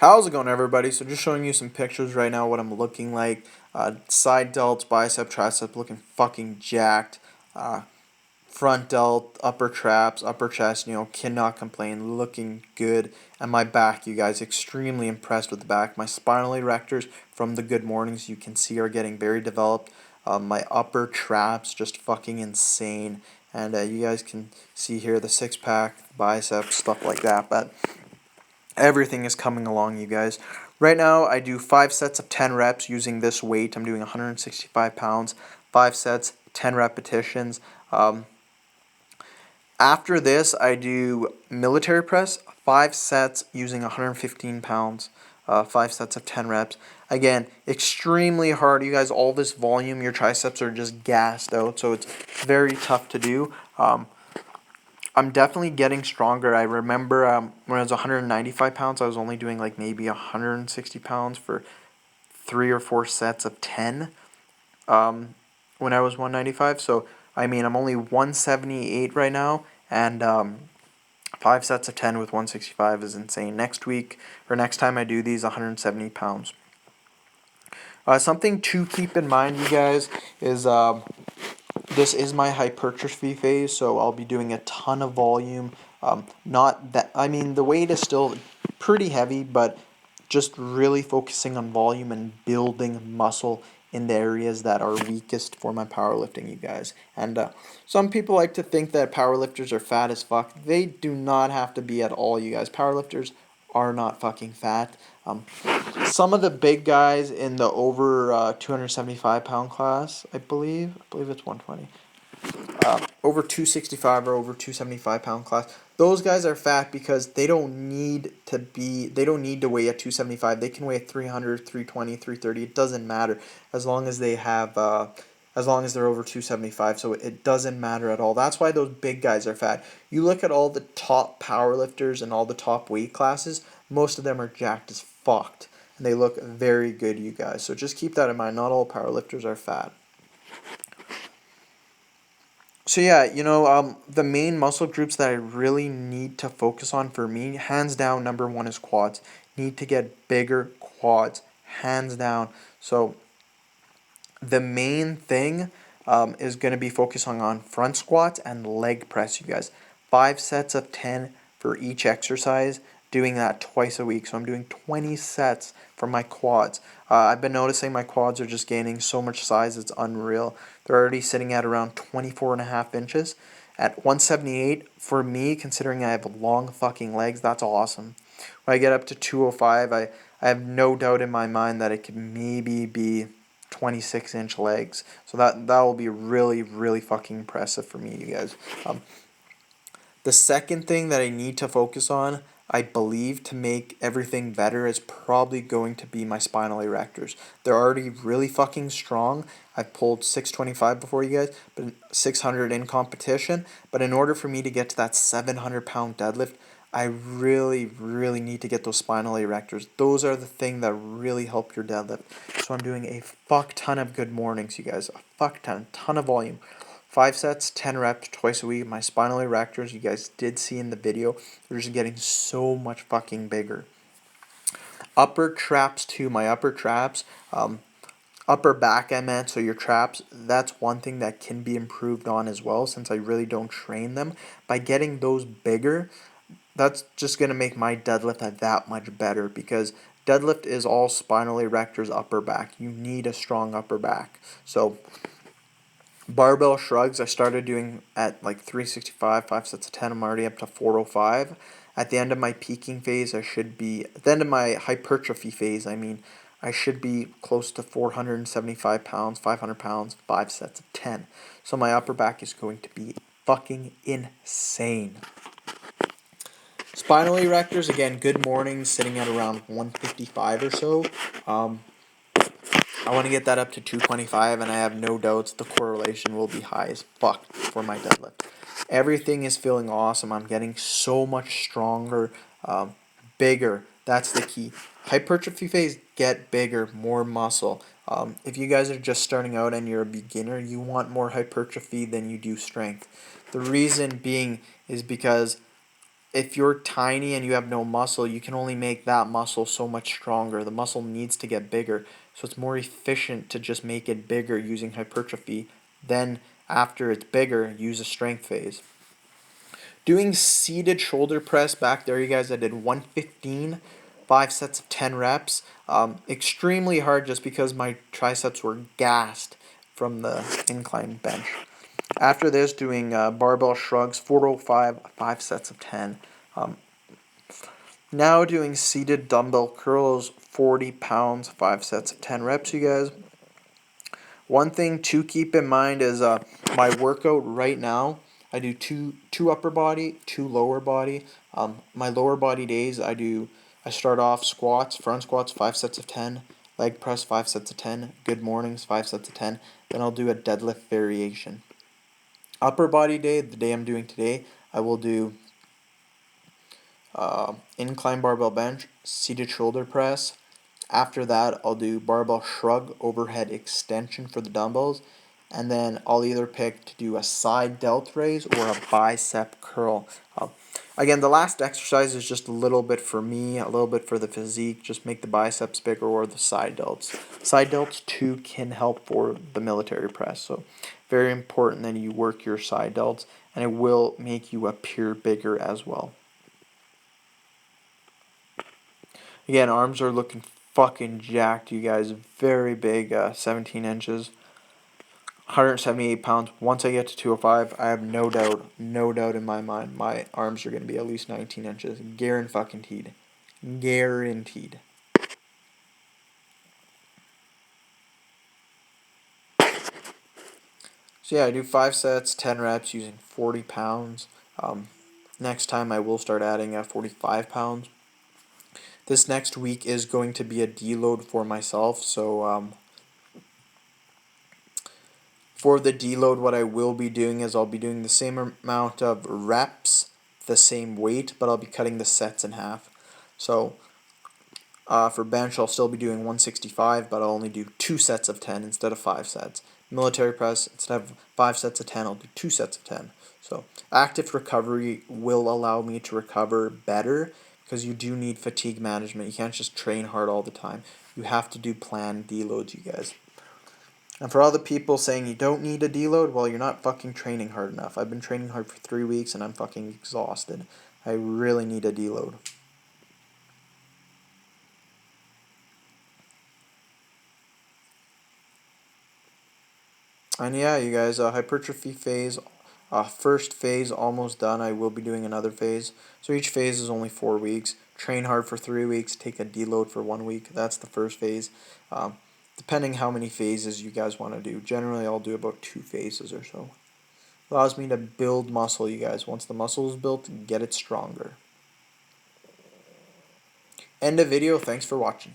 How's it going, everybody? So just showing you some pictures right now what I'm looking like. Side delts, bicep, tricep looking fucking jacked. Uh, Front delt, upper traps, upper chest, cannot complain, looking good. And my back, you guys, extremely impressed with the back. My spinal erectors from the good mornings you can see are getting very developed. My upper traps just fucking insane. And you guys can see here the six pack, biceps, stuff like that. But everything is coming along, you guys. Right now, I do 5 sets of 10 reps using this weight. I'm doing 165 pounds, 5 sets, 10 repetitions. After this, I do military press, 5 sets using 115 pounds, 5 sets of 10 reps. Again, extremely hard. You guys, all this volume, your triceps are just gassed out, so it's very tough to do. I'm definitely getting stronger. I remember when I was 195 pounds, I was only doing like maybe 160 pounds for 3 or 4 sets of 10 when I was 195. So, I mean, I'm only 178 right now, and 5 sets of 10 with 165 is insane. Next week, or next time I do these, 170 pounds. Something to keep in mind, you guys, is this is my hypertrophy phase, so I'll be doing a ton of volume. Not that, I mean, the weight is still pretty heavy, but just really focusing on volume and building muscle in the areas that are weakest for my powerlifting, you guys. And some people like to think that powerlifters are fat as fuck. They do not have to be at all, you guys. Powerlifters are not fucking fat. Some of the big guys in the over 275-pound class, I believe it's 120, over 265 or over 275-pound class. Those guys are fat because they don't need to weigh at 275. They can weigh at 300, 320, 330. It doesn't matter as long as they have as long as they're over 275. So it doesn't matter at all. That's why those big guys are fat. You look at all the top powerlifters and all the top weight classes, most of them are jacked as fucked. And they look very good, you guys. So just keep that in mind. Not all powerlifters are fat. So yeah, the main muscle groups that I really need to focus on for me, hands down, number one is quads. Need to get bigger quads, hands down. So the main thing is going to be focusing on front squats and leg press, you guys. 5 sets of 10 for each exercise, doing that twice a week. So I'm doing 20 sets for my quads. I've been noticing my quads are just gaining so much size, it's unreal. They're already sitting at around 24.5 inches. At 178, for me, considering I have long fucking legs, that's awesome. When I get up to 205, I have no doubt in my mind that it could maybe be 26-inch legs. So that will be really, really fucking impressive for me, you guys. The second thing that I need to focus on, I believe, to make everything better is probably going to be my spinal erectors. They're already really fucking strong. I've pulled 625 before, you guys, but 600 in competition. But in order for me to get to that 700-pound deadlift, I really, really need to get those spinal erectors. Those are the thing that really help your deadlift. So I'm doing a fuck ton of good mornings, you guys. A fuck ton of volume. 5 sets, 10 reps, twice a week. My spinal erectors, you guys did see in the video, they're just getting so much fucking bigger. Upper traps too. My upper traps, upper back I meant, so your traps, that's one thing that can be improved on as well, since I really don't train them. By getting those bigger, that's just going to make my deadlift that much better, because deadlift is all spinal erectors, upper back. You need a strong upper back. So barbell shrugs, I started doing at like 365, 5 sets of 10. I'm already up to 405. At the end of my peaking phase, at the end of my hypertrophy phase, I should be close to 475 pounds, 500 pounds, 5 sets of 10. So my upper back is going to be fucking insane. Spinal erectors, again, good mornings, sitting at around 155 or so. I want to get that up to 225, and I have no doubts the correlation will be high as fuck for my deadlift. Everything is feeling awesome. I'm getting so much stronger, bigger. That's the key. Hypertrophy phase, get bigger, more muscle. If you guys are just starting out and you're a beginner, you want more hypertrophy than you do strength. The reason being is because if you're tiny and you have no muscle, you can only make that muscle so much stronger. The muscle needs to get bigger. So it's more efficient to just make it bigger using hypertrophy. Then, after it's bigger, use a strength phase. Doing seated shoulder press back there, you guys, I did 115, 5 sets of 10 reps. Extremely hard just because my triceps were gassed from the incline bench. After this, doing barbell shrugs, 405, 5 sets of 10. Um, Now doing seated dumbbell curls, 40 pounds, 5 sets of 10 reps, you guys. One thing to keep in mind is my workout right now, I do two upper body, two lower body. My lower body days, I start off squats, front squats, 5 sets of 10, leg press, 5 sets of 10, good mornings, 5 sets of 10. Then I'll do a deadlift variation. Upper body day, the day I'm doing today, I will do incline barbell bench, seated shoulder press. After that, I'll do barbell shrug, overhead extension for the dumbbells. And then I'll either pick to do a side delt raise or a bicep curl. Again, the last exercise is just a little bit for me, a little bit for the physique. Just make the biceps bigger or the side delts. Side delts too can help for the military press. So very important that you work your side delts, and it will make you appear bigger as well. Again, arms are looking fucking jacked, you guys. Very big, 17 inches, 178 pounds. Once I get to 205, I have no doubt in my mind, my arms are going to be at least 19 inches. Guaranteed. Guaranteed. So yeah, I do 5 sets, 10 reps using 40 pounds. Next time I will start adding 45 pounds. This next week is going to be a deload for myself, so for the deload, what I will be doing is I'll be doing the same amount of reps, the same weight, but I'll be cutting the sets in half. So for bench, I'll still be doing 165, but I'll only do 2 sets of 10 instead of 5 sets. Military press, instead of 5 sets of 10, I'll do 2 sets of 10. So active recovery will allow me to recover better because you do need fatigue management. You can't just train hard all the time. You have to do planned deloads, you guys. And for all the people saying you don't need a deload, well, you're not fucking training hard enough. I've been training hard for 3 weeks and I'm fucking exhausted. I really need a deload. And yeah, you guys, hypertrophy phase, first phase almost done. I will be doing another phase. So each phase is only 4 weeks. Train hard for 3 weeks, take a deload for 1 week. That's the first phase. Depending how many phases you guys want to do. Generally, I'll do about 2 phases or so. Allows me to build muscle, you guys. Once the muscle is built, get it stronger. End of video. Thanks for watching.